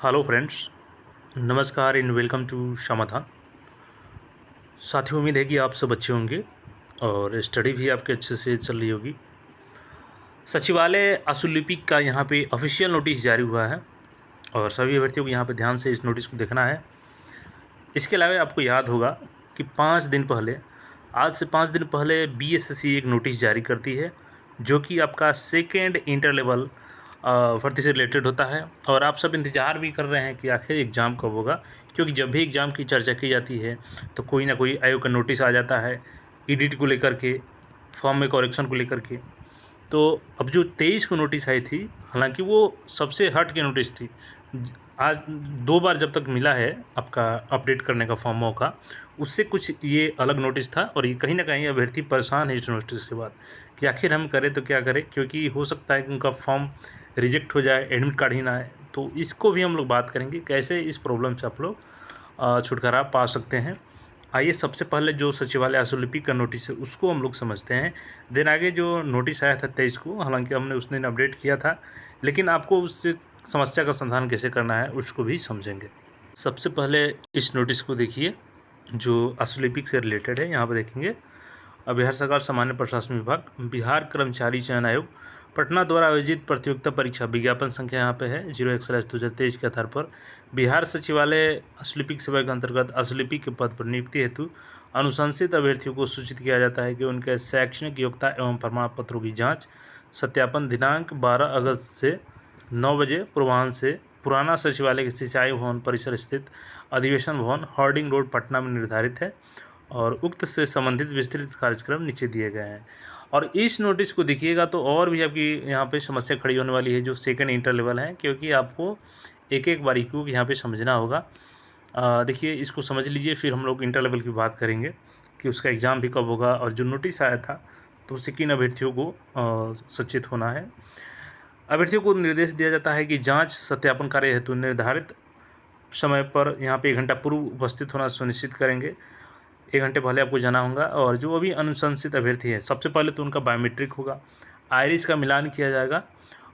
Hello friends, नमस्कार and welcome to समाधान। साथियों, उम्मीद है कि आप सब अच्छे होंगे और स्टडी भी आपके अच्छे से चल रही होगी। सचिवालय आशुलिपिक का यहाँ पे ऑफिशियल नोटिस जारी हुआ है और सभी अभ्यर्थियों को यहाँ पे ध्यान से इस नोटिस को देखना है। इसके अलावा आपको याद होगा कि 5 दिन पहले, आज से 5 दिन पहले बीएसएससी एक नोटिस जारी करती है जो कि आपका सेकेंड इंटर लेवल भर्ती से रिलेटेड होता है। और आप सब इंतज़ार भी कर रहे हैं कि आखिर एग्ज़ाम कब होगा, क्योंकि जब भी एग्ज़ाम की चर्चा की जाती है तो कोई ना कोई आयोग का नोटिस आ जाता है एडिट को लेकर के, फॉर्म में करेक्शन को लेकर के। तो अब जो 23 को नोटिस आई थी, हालांकि वो सबसे हट के नोटिस थी। आज 2 बार जब तक मिला है आपका अपडेट करने का फॉर्मों का, उससे कुछ ये अलग नोटिस था। और ये कहीं ना कहीं अभ्यर्थी परेशान है इस नोटिस के बाद कि आखिर हम करें तो क्या करें, क्योंकि हो सकता है कि उनका फॉर्म रिजेक्ट हो जाए, एडमिट कार्ड ही ना आए। तो इसको भी हम लोग बात करेंगे कैसे इस प्रॉब्लम से आप लोग छुटकारा पा सकते हैं। आइए सबसे पहले जो सचिवालय आशुलिपिक का नोटिस है उसको हम लोग समझते हैं। देन आगे जो नोटिस आया था 23 को, हालांकि हमने उस दिन अपडेट किया था, लेकिन आपको उससे समस्या का समाधान कैसे करना है उसको भी समझेंगे। सबसे पहले इस नोटिस को देखिए जो आशुलिपिक से रिलेटेड है। यहाँ पर देखेंगे, बिहार सरकार सामान्य प्रशासन विभाग, बिहार कर्मचारी चयन आयोग पटना द्वारा आयोजित प्रतियोगिता परीक्षा विज्ञापन संख्या यहाँ पे है 01/2023 के आधार पर बिहार सचिवालय आशुलिपिक सेवा के अंतर्गत आशुलिपिक के पद पर नियुक्ति हेतु अनुशंसित अभ्यर्थियों को सूचित किया जाता है कि उनके शैक्षणिक योग्यता एवं प्रमाण पत्रों की जांच सत्यापन दिनांक 12 अगस्त से 9 बजे पूर्वाह्न से पुराना सचिवालय के सिंचाई भवन परिसर स्थित अधिवेशन भवन हॉर्डिंग रोड पटना में निर्धारित है और उक्त से संबंधित विस्तृत कार्यक्रम नीचे दिए गए हैं। और इस नोटिस को देखिएगा तो और भी आपकी यहाँ पे समस्या खड़ी होने वाली है जो सेकंड इंटर लेवल है, क्योंकि आपको एक एक बारीकियों को यहाँ पे समझना होगा। देखिए, इसको समझ लीजिए, फिर हम लोग इंटर लेवल की बात करेंगे कि उसका एग्ज़ाम भी कब होगा और जो नोटिस आया था तो उससे किन अभ्यर्थियों को सचेत होना है। अभ्यर्थियों को निर्देश दिया जाता है कि जाँच सत्यापन कार्य हेतु निर्धारित समय पर यहाँ पे 1 घंटा पूर्व उपस्थित होना सुनिश्चित करेंगे। 1 घंटे पहले आपको जाना होगा। और जो अभी अनुशंसित अभ्यर्थी है, सबसे पहले तो उनका बायोमेट्रिक होगा, आइरिस का मिलान किया जाएगा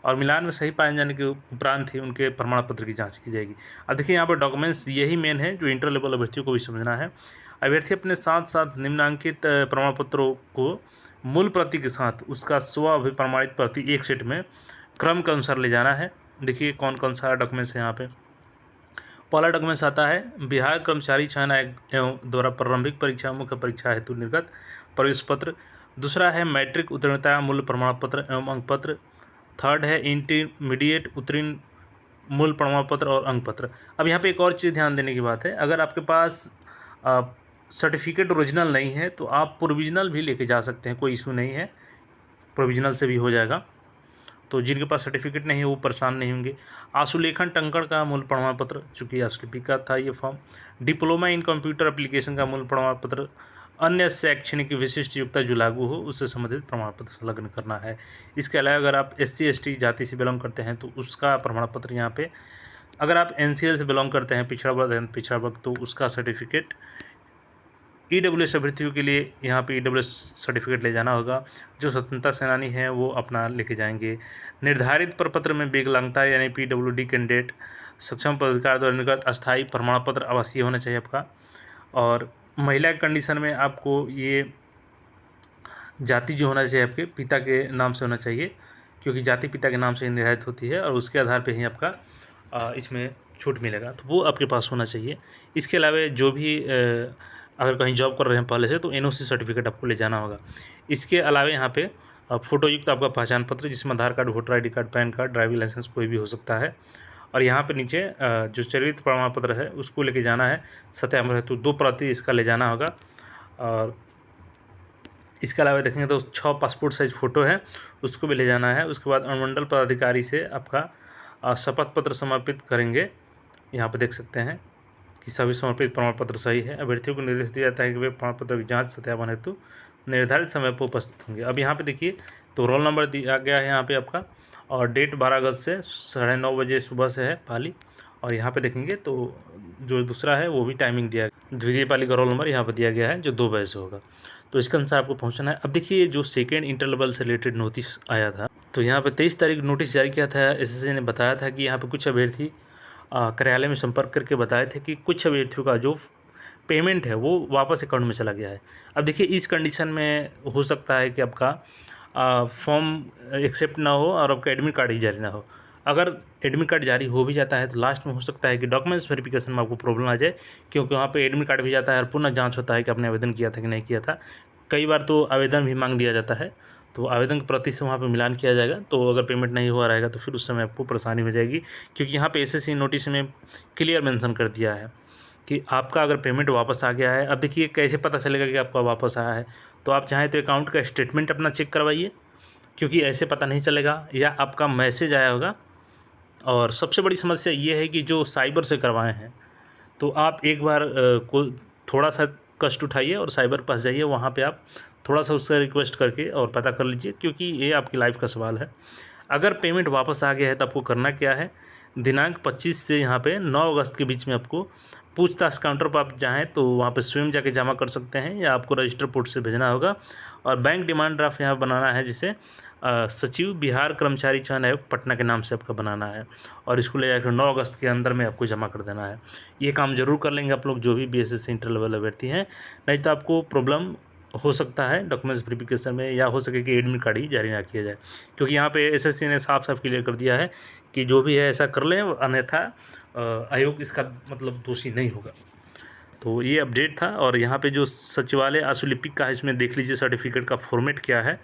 और मिलान में सही पाए जाने के उपरांत ही उनके प्रमाण पत्र की जांच की जाएगी। अब देखिए, यहाँ पर डॉक्यूमेंट्स यही मेन है जो इंटर लेवल अभ्यर्थियों को भी समझना है। अभ्यर्थी अपने साथ साथ निम्नांकित प्रमाण पत्रों को मूल प्रति के साथ उसका स्व अभिप्रमाणित प्रति एक सेट में क्रम के अनुसार ले जाना है। देखिए कौन कौन सा डॉक्यूमेंट्स है यहाँ पे। पहला डॉक्यूमेंट्स आता है बिहार कर्मचारी चयन आयोग एवं द्वारा प्रारंभिक परीक्षा मुख्य परीक्षा हेतु निर्गत प्रवेश पत्र। दूसरा है मैट्रिक उत्तीर्णता मूल प्रमाण पत्र एवं अंक पत्र। थर्ड है इंटरमीडिएट उत्तीर्ण मूल प्रमाण पत्र और अंक पत्र। अब यहाँ पे एक और चीज़ ध्यान देने की बात है, अगर आपके पास सर्टिफिकेट ओरिजिनल नहीं है तो आप प्रोविजनल भी लेके जा सकते हैं, कोई इशू नहीं है, प्रोविजनल से भी हो जाएगा। तो जिनके पास सर्टिफिकेट नहीं है वो परेशान नहीं होंगे। आशुलेखन टंकण का मूल प्रमाण पत्र, चूँकि आशुलिपिक का था ये form. Diploma in computer application का मूल प्रमाण पत्र। अन्य शैक्षणिक विशिष्ट योग्यता जो लागू हो उससे संबंधित प्रमाण पत्र संलग्न करना है। इसके अलावा अगर आप SC ST जाति से बिलोंग करते हैं तो उसका प्रमाण पत्र यहाँ पे, अगर आप NCL से बिलोंग करते हैं पिछड़ा वर्ग तो उसका सर्टिफिकेट। EWS अभ्यर्थियों के लिए यहाँ पे EWS सर्टिफिकेट ले जाना होगा। जो स्वतंत्रता सेनानी हैं वो अपना लेके जाएंगे। निर्धारित प्रपत्र में विकलांगता यानी PWD कैंडिडेट सक्षम पदाधिकारी द्वारा निर्गत अस्थायी प्रमाण पत्र आवासीय होना चाहिए आपका। और महिला के कंडीशन में आपको ये जाति जो होना चाहिए आपके पिता के नाम से होना चाहिए, क्योंकि जाति पिता के नाम से निर्धारित होती है और उसके आधार पर ही आपका इसमें छूट मिलेगा, तो वो आपके पास होना चाहिए। इसके अलावा जो भी अगर कहीं जॉब कर रहे हैं पहले से तो NOC सर्टिफिकेट आपको ले जाना होगा। इसके अलावा यहाँ पे फ़ोटोयुक्त आपका पहचान पत्र जिसमें Aadhaar card, voter ID card, PAN card, driving licence कोई भी हो सकता है। और यहाँ पे नीचे जो चरित्र प्रमाण पत्र है उसको लेके जाना है सत्यापन हेतु 2 प्रति इसका ले जाना होगा। और इसके अलावा देखेंगे तो 6 पासपोर्ट साइज फ़ोटो है उसको भी ले जाना है। उसके बाद अनुमंडल पदाधिकारी से आपका शपथ पत्र समर्पित करेंगे। यहाँ पर देख सकते हैं कि सभी समर्पित प्रमाण पत्र सही है। अभ्यर्थियों को निर्देश दिया जाता है कि वे प्रमाण पत्र की जांच सत्यापन हेतु निर्धारित समय पर उपस्थित होंगे। अब यहाँ पे देखिए तो रोल नंबर दिया गया है यहाँ पे आपका, और डेट 12 अगस्त से 9:30 बजे सुबह से है पाली। और यहाँ पे देखेंगे तो जो दूसरा है वो भी टाइमिंग दिया गया, द्वितीय पाली का रोल नंबर यहाँ पर दिया गया है जो 2 बजे से होगा। तो इसके अनुसार आपको पहुँचना है। अब देखिए जो सेकेंड इंटर लेवल से रिलेटेड नोटिस आया था, तो यहाँ पर 23 तारीख नोटिस जारी किया था। SSC ने बताया था कि यहाँ पर कुछ अभ्यर्थी कार्यालय में संपर्क करके बताए थे कि कुछ अभ्यर्थियों का जो पेमेंट है वो वापस अकाउंट में चला गया है। अब देखिए इस कंडीशन में हो सकता है कि आपका फॉर्म एक्सेप्ट ना हो और आपका एडमिट कार्ड ही जारी ना हो। अगर एडमिट कार्ड जारी हो भी जाता है तो लास्ट में हो सकता है कि डॉक्यूमेंट्स वेरिफिकेशन में आपको प्रॉब्लम आ जाए, क्योंकि वहाँ पे एडमिट कार्ड भी जाता है और पुनः जांच होता है कि आपने आवेदन किया था कि नहीं किया था। कई बार तो आवेदन भी मांग दिया जाता है, तो आवेदन की प्रति से वहाँ पे मिलान किया जाएगा। तो अगर पेमेंट नहीं हुआ रहेगा तो फिर उस समय आपको परेशानी हो जाएगी, क्योंकि यहाँ पे एसएससी नोटिस में क्लियर मेंशन कर दिया है कि आपका अगर पेमेंट वापस आ गया है। अब देखिए कैसे पता चलेगा कि आपका वापस आया है, तो आप चाहें तो अकाउंट का स्टेटमेंट अपना चेक करवाइए, क्योंकि ऐसे पता नहीं चलेगा, या आपका मैसेज आया होगा। और सबसे बड़ी समस्या ये है कि जो साइबर से करवाए हैं, तो आप एक बार को थोड़ा सा कष्ट उठाइए और साइबर पास जाइए, वहाँ पे आप थोड़ा सा उससे रिक्वेस्ट करके और पता कर लीजिए, क्योंकि ये आपकी लाइफ का सवाल है। अगर पेमेंट वापस आ गया है तो आपको करना क्या है, दिनांक 25 से यहाँ पे 9 अगस्त के बीच में आपको पूछताछ काउंटर पर आप जाएँ तो वहाँ पे स्वयं जाके जमा कर सकते हैं, या आपको रजिस्टर पोर्ट से भेजना होगा। और बैंक डिमांड ड्राफ्ट यहाँ बनाना है, जिसे सचिव बिहार कर्मचारी चयन आयोग पटना के नाम से आपका बनाना है, और इसको ले जाकर 9 अगस्त के अंदर में आपको जमा कर देना है। ये काम जरूर कर लेंगे आप लोग जो भी बीएसएससी इंटर लेवल अभ्यर्थी हैं, नहीं तो आपको प्रॉब्लम हो सकता है डॉक्यूमेंट्स वेरिफिकेशन में, या हो सके कि एडमिट कार्ड ही जारी ना किया जाए, क्योंकि यहाँ पे एसएससी ने साफ साफ क्लियर कर दिया है कि जो भी है ऐसा कर लें, अन्यथा आयोग इसका मतलब दोषी नहीं होगा। तो ये अपडेट था। और यहाँ पे जो सचिवालय आशुलिपिक का है, इसमें देख लीजिए सर्टिफिकेट का फॉर्मेट क्या है।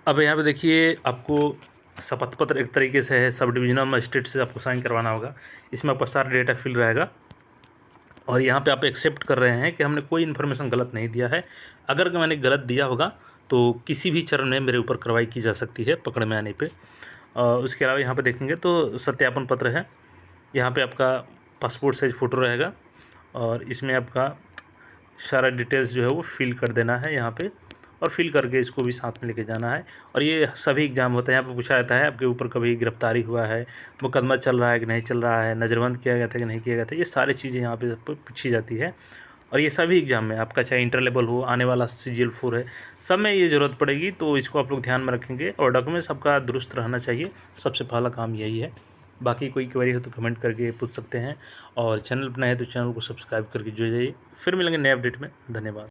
अब यहाँ पे देखिए आपको शपथ पत्र एक तरीके से है, सब डिविजनल मजिस्ट्रेट से आपको साइन करवाना होगा। इसमें आपका सारा डेटा फिल रहेगा, और यहाँ पे आप एक्सेप्ट कर रहे हैं कि हमने कोई इन्फॉर्मेशन गलत नहीं दिया है। अगर मैंने गलत दिया होगा तो किसी भी चरण में मेरे ऊपर कार्रवाई की जा सकती है पकड़ में आने पे। उसके अलावा यहाँ पे देखेंगे तो सत्यापन पत्र है, यहाँ पे आपका पासपोर्ट साइज़ फ़ोटो रहेगा, और इसमें आपका सारा डिटेल्स जो है वो फिल कर देना है यहाँ पे, और फिल करके इसको भी साथ में लेके जाना है। और ये सभी एग्ज़ाम होते हैं, यहाँ पे पूछा जाता है आपके ऊपर कभी गिरफ्तारी हुआ है, मुकदमा चल रहा है कि नहीं चल रहा है, नज़रबंद किया गया था कि नहीं किया गया था, ये सारी चीज़ें यहाँ पे पूछी जाती है। और ये सभी एग्ज़ाम में आपका चाहे इंटर लेवल हो, आने वाला CGL 4 है, सब में ये ज़रूरत पड़ेगी, तो इसको आप लोग ध्यान में रखेंगे। और डॉक्यूमेंट्स आपका दुरुस्त रहना चाहिए, सबसे पहला काम यही है। बाकी कोई क्वेरी हो तो कमेंट करके पूछ सकते हैं, और चैनल पर नए हैं तो चैनल को सब्सक्राइब करके जुड़ जाइए। फिर मिलेंगे नए अपडेट में। धन्यवाद।